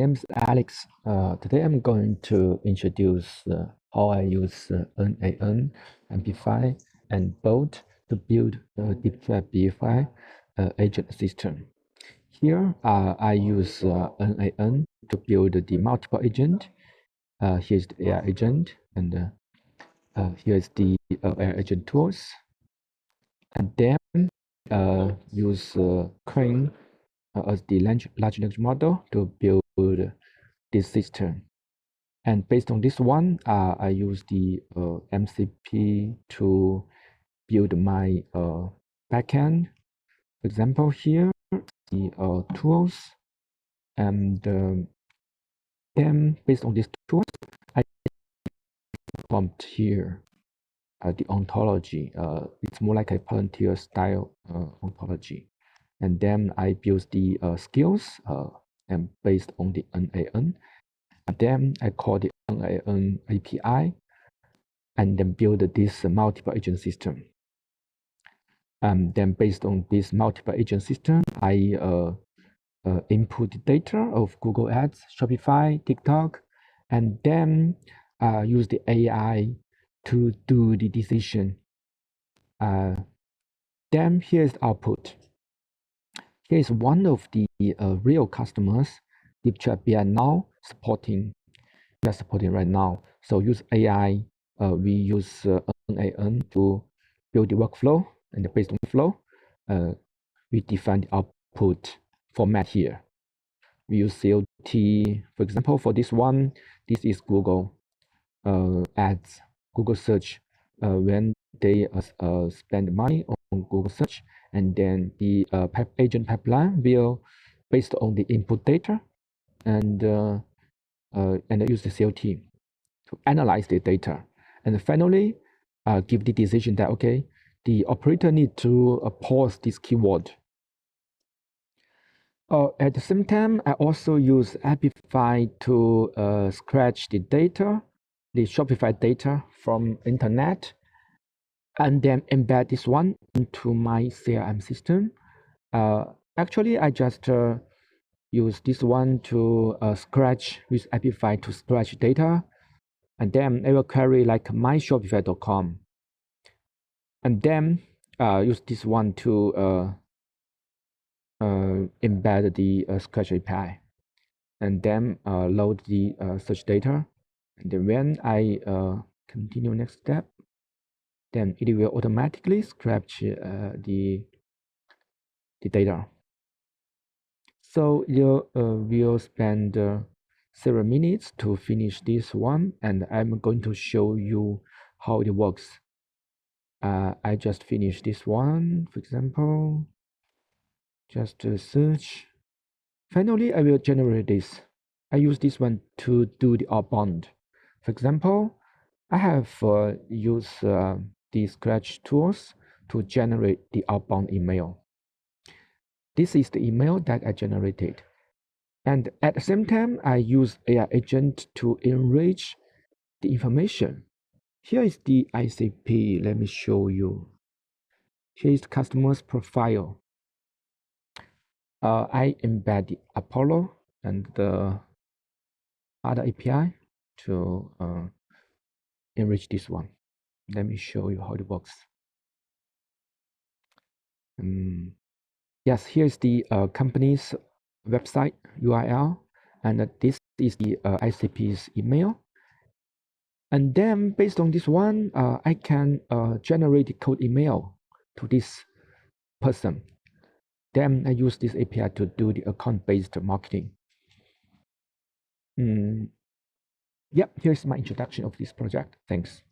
name is Alex. Today I'm going to introduce how I use NAN, Amplify, and Bolt to build a deep BFI agent system. Here I use NAN to build the multiple agent. Here's the AI agent, and here's the AI agent tools. And then use Crane as the large language model to build this system. And based on this one, I use the MCP to build my backend. For example, here, the tools, and then based on these tools, I prompt here the ontology. It's more like a Palantir style ontology. And then I build the skills and based on the NAN. And then I call the NAN API and then build this multiple agent system. Then based on this multiple agent system, I input the data of Google Ads, Shopify, TikTok, and then use the AI to do the decision. Then here's the output. Here's one of the real customers DeepChat BI now supporting. We are supporting right now. So use AI. We use NAN to build the workflow, and based on the flow, we define the output format here. We use COT, for example, for this one. This is Google Ads, Google search. When they spend money on Google search, and then the agent pipeline will, based on the input data, and use the COT to analyze the data, and finally give the decision that okay, the operator need to pause this keyword. At the same time, I also use Amplify to scratch the data, the Shopify data from internet, and then embed this one into my CRM system. Actually, I just use this one to scratch with Amplify to scratch data, and then I will query like myshopify.com, and then use this one to embed the scratch API, and then load the search data, and then when I continue next step, then it will automatically scratch the data. So you will spend several minutes to finish this one, and I'm going to show you how it works. I just finished this one, for example, just search. Finally, I will generate this. I use this one to do the outbound. For example, I have used the Scratch tools to generate the outbound email. This is the email that I generated. And at the same time, I use AI agent to enrich the information. Here is the ICP. Let me show you. Here is the customer's profile. I embed the Apollo and the other API to enrich this one. Let me show you how it works. Yes, here's the company's website URL, and this is the ICP's email. And then based on this one, I can generate the cold email to this person. Then I use this API to do the account-based marketing. Yep, here's my introduction of this project. Thanks.